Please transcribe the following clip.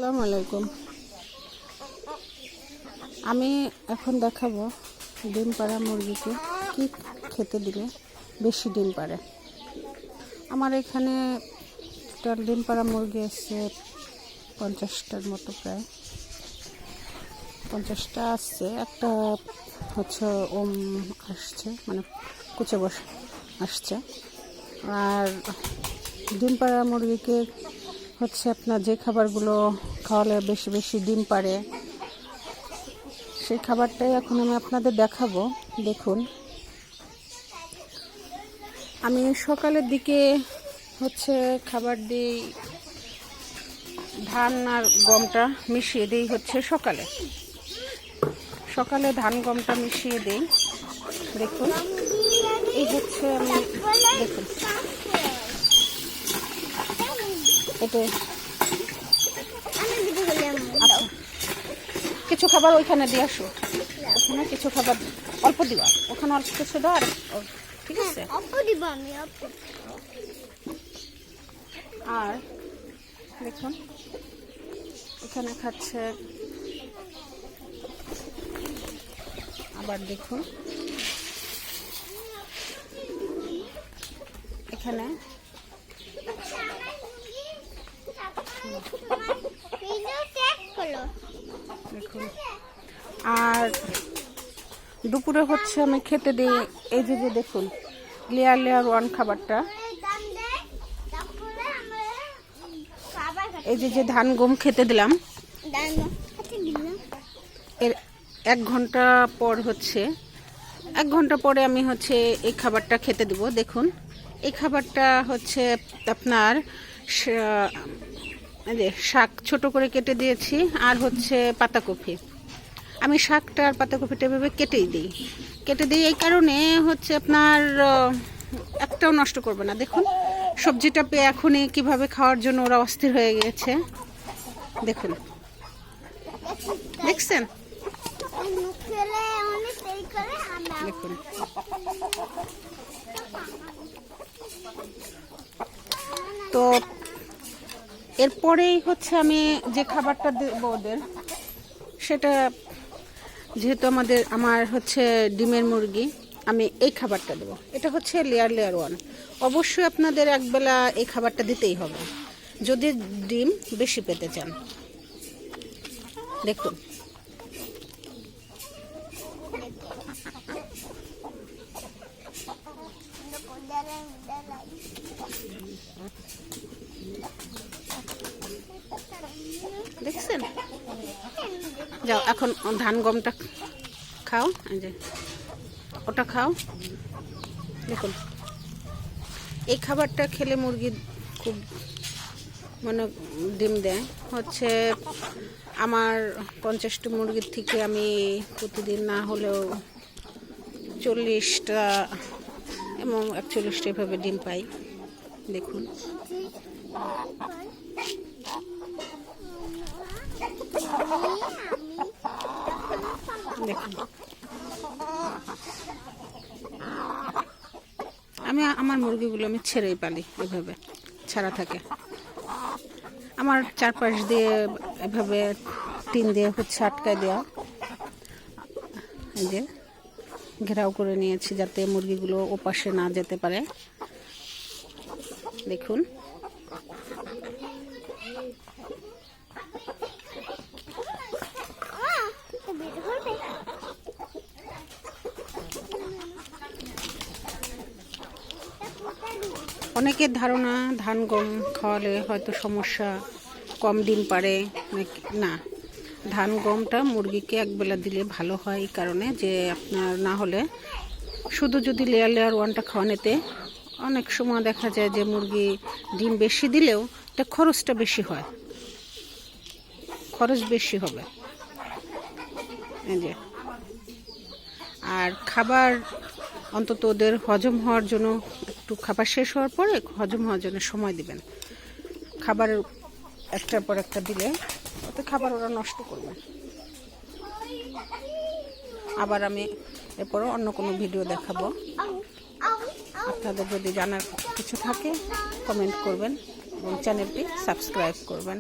আসসালামু আলাইকুম। আমি এখন দেখাবো ডিম পাড়া মুরগিকে কি খেতে দিলে বেশি ডিম পাড়ে। আমার এখানে টোটাল ডিম পাড়া মুরগি আছে 50টার মতো, প্রায় 50টা আসছে। একটা হচ্ছে আসছে, মানে কুচে বসে আসছে। আর ডিম পাড়া মুরগিকে হচ্ছে আপনার যে খাবারগুলো খাওয়ালে বেশি বেশি ডিম পাড়ে, সেই খাবারটাই এখন আমি আপনাদের দেখাবো। দেখুন, আমি সকালের দিকে হচ্ছে খাবার দিই, ধান আর গমটা মিশিয়ে দিই। হচ্ছে সকালে ধান গমটা মিশিয়ে দিই। দেখুন, এই হচ্ছে আমি দেখুন এটা কিছু খাবার ওইখানে দিয়ে আসো, ওখানে কিছু খাবার অল্প দিবা, ওখানে অল্প কিছু দাও। আর ঠিক আছে, আর দেখুন এখানে খাচ্ছে। আবার দেখুন এখানে দেখুন। আর দুপুরে হচ্ছে আমি খেতে দিই এই যে দেখুন লেয়ার 1 খাবারটা, এই যে ধান গম খেতে দিলাম। এর 1 ঘন্টা পর হচ্ছে 1 ঘন্টা পরে আমি হচ্ছে এই খাবারটা খেতে দিব। দেখুন, এই খাবারটা হচ্ছে আপনার শাক ছোট করে কেটে দিয়েছি, আর হচ্ছে পাতাকপি। আমি শাকটা আর পাতাকপিটা এভাবে কেটে দিই এই কারণে হচ্ছে আপনার একটাও নষ্ট করবে না। দেখুন সবজিটা পেয়ে এখনই কিভাবে খাওয়ার জন্য ওরা অস্থির হয়ে গেছে। দেখুন, দেখছেন? দেখুন, তো এরপরেই হচ্ছে আমি যে খাবারটা দেবো ওদের, সেটা যেহেতু আমার হচ্ছে ডিমের মুরগি, আমি এই খাবারটা দেবো। এটা হচ্ছে লেয়ার 1। অবশ্যই আপনাদের একবেলা এই খাবারটা দিতেই হবে যদি ডিম বেশি পেতে চান। দেখুন, দেখছেন? যাও এখন ধান গমটা খাও, এই যে ওটা খাও। দেখুন, এই খাবারটা খেলে মুরগি খুব মানে ডিম দেয়। হচ্ছে আমার 50টা মুরগির থেকে আমি প্রতিদিন না হলেও 40টা এবং 41টা এভাবে ডিম পাই। দেখুন, দেখুন আমার মুরগিগুলো আমি ছেড়েই পালি, এভাবে ছাড়া থাকে। আমার চারপাশ দিয়ে এভাবে টিন দিয়ে হচ্ছে আটকায় দেওয়া, এই যে ঘেরাও করে নিয়েছি যাতে মুরগিগুলো ওপাশে না যেতে পারে। দেখুন, অনেকের ধারণা ধান গম খাওয়ালে হয়তো সমস্যা, কম ডিম পারে না। ধান গমটা মুরগিকে একবেলা দিলে ভালো হয়, এই কারণে যে আপনার না হলে শুধু যদি লেয়ার 1টা খাওয়ানোতে অনেক সময় দেখা যায় যে মুরগি ডিম বেশি দিলেও এটা খরচটা বেশি হয়, খরচ বেশি হবে। এই যে, আর খাবার অন্তত ওদের হজম হওয়ার জন্য একটু খাবার শেষ হওয়ার পরে হজম হওয়ার জন্য সময় দিবেন। খাবার একটার পর একটা দিলে ওতে খাবার ওরা নষ্ট করবে। আবার আমি এরপরও অন্য কোনো ভিডিও দেখাবো। আপনাদের যদি জানার কিছু থাকে কমেন্ট করবেন এবং চ্যানেলটি সাবস্ক্রাইব করবেন।